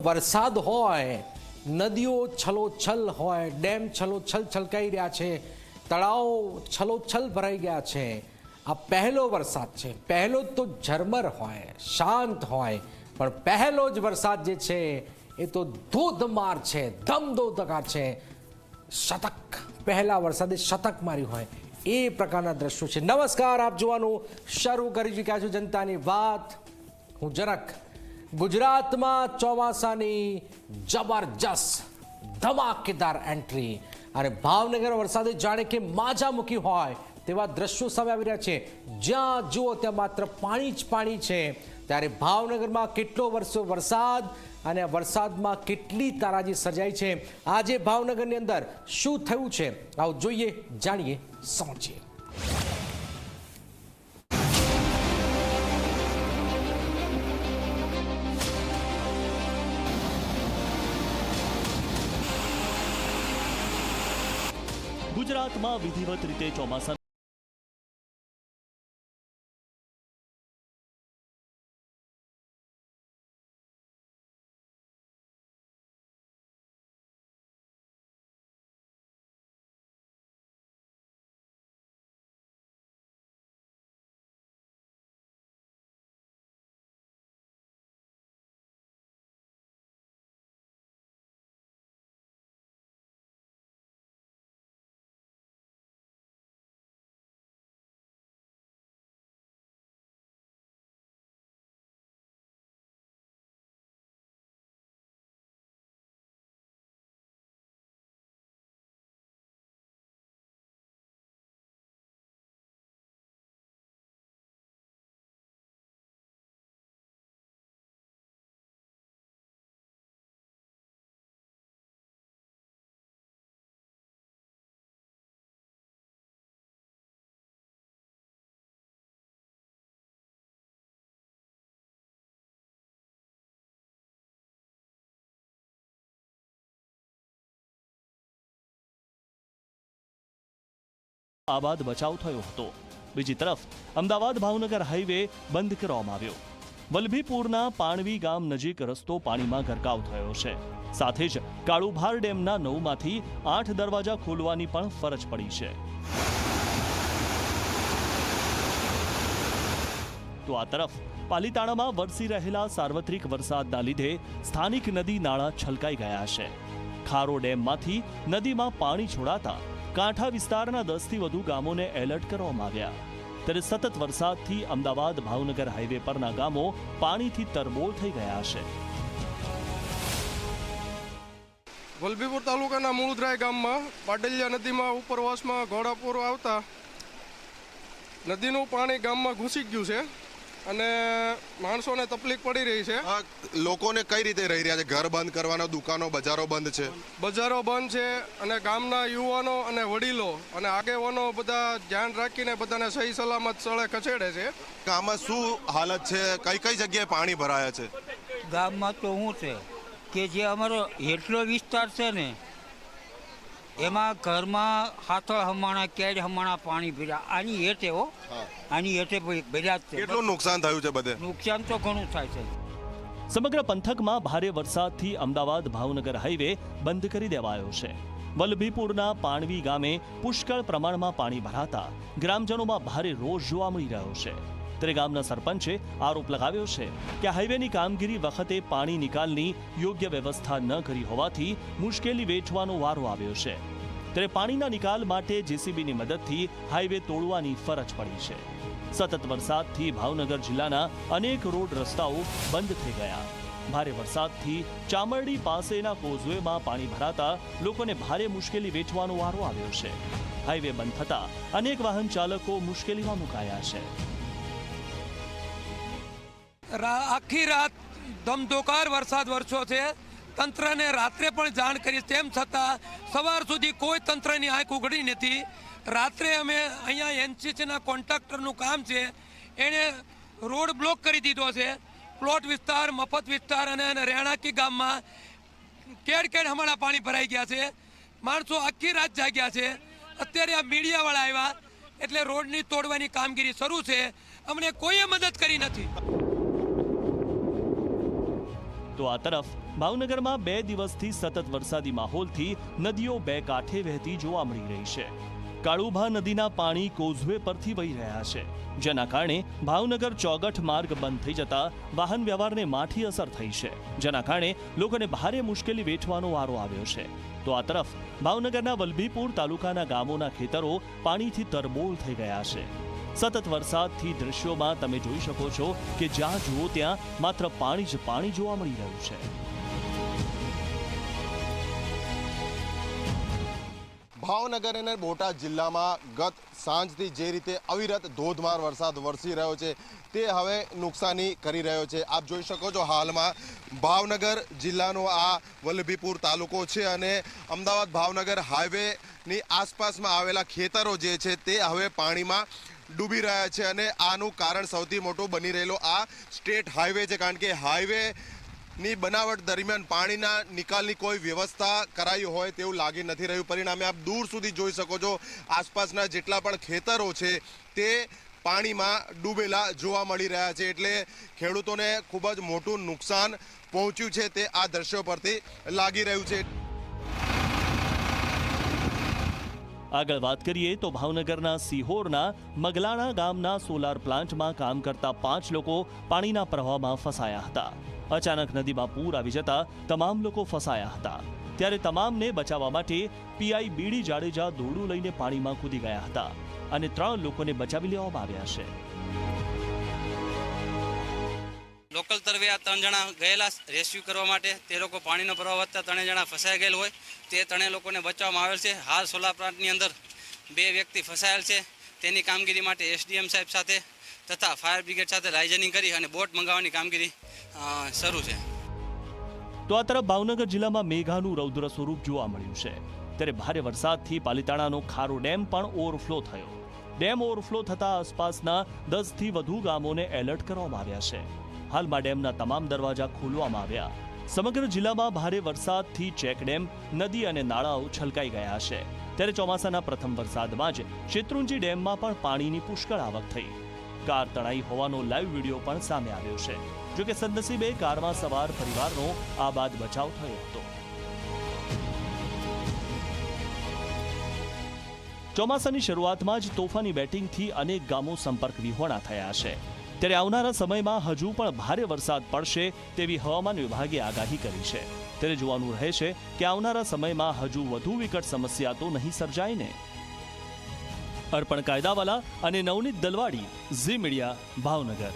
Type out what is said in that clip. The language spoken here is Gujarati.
વરસાદ હોય, નદીઓ છલોછલ હોય, ડેમ છલોછલ છલકાઈ રહ્યા છે, તળાવ છલોછલ ભરાઈ ગયા છે. આ પહેલો વરસાદ છે. પહેલો તો ઝરમર હોય, શાંત હોય, પણ પહેલો જ વરસાદ જે છે એ તો ધોધમાર છે, ધમધોધકા છે. શતક, પહેલા વરસાદે શતક માર્યું હોય એ પ્રકારના દ્રશ્યો છે. નમસ્કાર, આપ જોવાનું શરૂ કરી ચૂક્યા છો જનતાની વાત. હું જરાક ગુજરાતમાં ચોમાસાની જબરજસ્ત ધમાકેદાર એન્ટ્રી અને ભાવનગર વરસાદે જાણે કે માજા મૂકી હોય તેવા દ્રશ્યો સામે આવી રહ્યા છે. જ્યાં જુઓ ત્યાં માત્ર પાણી જ પાણી છે. ત્યારે ભાવનગરમાં કેટલો વરસાદ અને વરસાદમાં કેટલી તારાજી સર્જાઈ છે. આજે ભાવનગરની અંદર શું થયું છે, આવો જોઈએ, જાણીએ, સમજીએ. ગુજરાતમાં વિધિવત રીતે ચોમાસા આબાદ બચાવ થયો હતો. બીજી તરફ અમદાવાદ ભાવનગર હાઈવે બંધ કરવામાં આવ્યો. વલભીપુરના પાણવી ગામ નજીક રસ્તો પાણીમાં ગરકાવ થયો છે. સાથે જ કાળુભાર ડેમના 9માંથી 8 દરવાજા ખોલવાની પણ ફરજ પડી છે. તો આ તરફ પાલીતાણામાં વરસી રહેલા સાર્વત્રિક વરસાદના લીધે સ્થાનિક નદી નાળા છલકાઈ ગયા છે. ખારો ડેમમાંથી નદીમાં પાણી છોડાતા કાંઠા વિસ્તારના 10થી વધુ ગામોને એલર્ટ કરવામાં આવ્યા. ત્યારે સતત વરસાદથી અમદાવાદ ભાવનગર હાઈવે પરના ગામો પાણીથી તરબોળ થઈ ગયા છે. વલભીપુર તાલુકાના મૂળદ્રાય ગામમાં પાડલિયા નદીમાં ઉપરવાસમાં ઘોડાપુર આવતા નદીનું પાણી ગામમાં ઘૂસી ગયું છે અને માણસોને તકલીફ પડી રહી છે. લોકોને કઈ રીતે રહી રહ્યા છે? ઘર બંધ કરવાના, દુકાનો બજારો બંધ છે. બજારો બંધ છે અને ગામના યુવાનો અને વડીલો અને આગેવાનો બધા ધ્યાન રાખીને બધાને સહી સલામત સ્થળે ખસેડે છે. ગામમાં શું હાલત છે? કઈ કઈ જગ્યાએ પાણી ભરાયા છે? ગામમાં તો શું છે કે જે અમારો હેઠલો વિસ્તાર છે ને એમાં ઘરમાં હાથળ હમાણા, કેડ હમાણા પાણી ભર્યા. આની હેઠે આની હેઠે ભર્યા છે. કેટલું નુકસાન થયું છે? બધે નુકસાન તો ઘણું થાય છે. સમગ્ર પંથકમાં ભારે વરસાદથી અમદાવાદ ભાવનગર હાઈવે બંધ કરી દેવાયો છે. વલભીપુરના પાણવી ગામે પુષ્કળ પ્રમાણમાં પાણી ભરાતા ગ્રામજનોમાં ભારે રોષ જોવા મળી રહ્યો છે. ત્યારે ગામના સરપંચે આરોપ લગાવ્યો છે કે હાઈવેની કામગીરી વખતે પાણી નિકાલની યોગ્ય વ્યવસ્થા ન કરી હોવાથી મુશ્કેલી વેઠવાનો વારો આવ્યો છે. ત્યારે પાણીના નિકાલ માટે જેસીબીની મદદથી હાઈવે તોડવાની ફરજ પડી છે. સતત વરસાદથી ભાવનગર જિલ્લાના અનેક રોડ રસ્તાઓ બંધ થઈ ગયા. ભારે વરસાદથી ચામરડી પાસેના કોઝવેમાં પાણી ભરાતા લોકોને ભારે મુશ્કેલી વેઠવાનો વારો આવ્યો છે. હાઈવે બંધ થતા અનેક વાહન ચાલકો મુશ્કેલીમાં મુકાયા છે. આખી રાત ધમધોકાર વરસાદ વરસ્યો છે. તંત્રને રાત્રે પણ જાણ કરી, તેમ છતાં સવાર સુધી કોઈ તંત્રની આંખ ઉઘડી નથી. રાત્રે અમે અહીંયા એનસીસીના કોન્ટ્રાક્ટરનું કામ છે, એણે રોડ બ્લોક કરી દીધો છે. પ્લોટ વિસ્તાર, મફત વિસ્તાર અને રહેણાંકી ગામમાં કેડ હમણાં પાણી ભરાઈ ગયા છે. માણસો આખી રાત જાગ્યા છે. અત્યારે આ મીડિયાવાળા આવ્યા એટલે રોડની તોડવાની કામગીરી શરૂ છે. અમને કોઈએ મદદ કરી નથી. તો તો આ તરફ ભાવનગરમાં 2 દિવસથી સતત વરસાદી માહોલથી નદીઓ બે કાંઠે વહેતી જોવા મળી રહી છે. કાળુભા નદીના પાણી કોઝવે પરથી વહી રહ્યા છે, જેના કારણે ભાવનગર ચોગઠ માર્ગ બંધ થઈ જતા વાહન વ્યવહારને માઠી અસર થઈ છે, જેના કારણે લોકોને ભારે મુશ્કેલી વેઠવાનો વારો આવ્યો છે. તો આ તરફ ભાવનગરના વલભીપુર તાલુકાના ગામોના ખેતરો પાણીથી તરબોળ થઈ ગયા છે. સતત વરસાદથી દૃશ્યોમાં તમે જોઈ શકો છો કે જ્યાં જુઓ ત્યાં માત્ર પાણી જ પાણી જોવા મળી રહ્યું છે. ભાવનગર અને બોટાદ જિલ્લામાં ગત સાંજથી જે રીતે અવિરત ધોધમાર વરસાદ વરસી રહ્યો છે તે હવે નુકસાની કરી રહ્યો છે. આપ જોઈ શકો છો હાલમાં ભાવનગર જિલ્લાનો આ વલભીપુર તાલુકો છે અને અમદાવાદ ભાવનગર હાઈવેની આસપાસમાં આવેલા ખેતરો જે છે તે હવે પાણીમાં ડૂબી રહ્યા છે અને આનું કારણ સૌથી મોટું બની રહેલો આ સ્ટેટ હાઈવે છે, કારણ કે હાઈવે ની બનાવટ દરમિયાન પાણીના નિકાલની કોઈ વ્યવસ્થા કરાઈ હોય તેવું લાગી નથી રહ્યું. પરિણામે આપ દૂર સુધી જોઈ શકો છો આસપાસના જેટલા પણ ખેતરો છે તે પાણીમાં ડૂબેલા જોવા મળી રહ્યા છે. એટલે ખેડૂતોને ખૂબ જ મોટું નુકસાન પહોંચ્યું છે તે આ દ્રશ્યો પરથી લાગી રહ્યું છે. આગળ વાત કરીએ તો ભાવનગરના સિહોરના મગલાણા ગામના સોલાર પ્લાન્ટમાં કામ કરતા 5 લોકો પાણીના પ્રવાહમાં ફસાયા હતા. અચાનક નદીમાં પૂર આવી જતા તમામ લોકો ફસાયા હતા. ત્યારે તમામને બચાવવા માટે પીઆઈ બીડી જાડેજા દોરડું લઈને પાણીમાં કૂદી ગયા હતા અને 3 લોકોને બચાવી લેવામાં આવ્યા છે. લોકલ તરવે આ 3 જણા ગયેલા રેસ્ક્યુ કરવા માટે. તે લોકો પાણીનો પ્રવાહ વધતા 3 જણા ફસાઈ ગયેલ હોય તે 3 લોકોને બચાવવામાં આવેલ છે. હાલ સોલાર પ્લાન્ટની અંદર 2 વ્યક્તિ ફસાયેલ છે. તેની કામગીરી માટે એસડીએમ સાહેબ સાથે તથા ફાયર બ્રિગેડ સાથે લાઇઝનિંગ કરી અને બોટ મંગાવવાની કામગીરી શરૂ છે. તો આ તરફ ભાવનગર જિલ્લામાં મેઘાનું રૌદ્ર સ્વરૂપ જોવા મળ્યું છે. ત્યારે ભારે વરસાદથી પાલિતાણાનો ખારો ડેમ પણ ઓવરફ્લો થયો. ડેમ ઓવરફ્લો થતા આસપાસના 10 થી વધુ ગામોને એલર્ટ કરવામાં આવ્યા છે. હાલમાં ડેમના તમામ દરવાજા ખોલવામાં આવ્યા. સમગ્ર જિલ્લામાં ભારે વરસાદથી ચેકડેમ, નદી અને નાળાઓ છલકાઈ ગયા છે. ત્યારે ચોમાસાના પ્રથમ વરસાદમાં જ શેત્રુંજી ડેમમાં પણ પાણીની પુષ્કળ આવક થઈ. કાર તણાઈ હોવાનો લાઈવ વિડીયો પણ સામે આવ્યો છે. જોકે સદનસીબે કારમાં સવાર પરિવારનો આબાદ બચાવ થયો હતો. ચોમાસાની શરૂઆતમાં જ તોફાની બેટિંગથી અનેક ગામો સંપર્ક વિહોણા થયા છે. ત્યારે આવનારા સમયમાં હજુ પણ ભારે વરસાદ પડશે તેવી હવામાન વિભાગે આગાહી કરી છે. ત્યારે જોવાનું રહે છે કે આવનારા સમયમાં હજુ વધુ વિકટ સમસ્યા તો નહીં સર્જાય ને. અર્પણ કાયદાવાલા અને નવનીત દલવાડી, ઝી મીડિયા, ભાવનગર.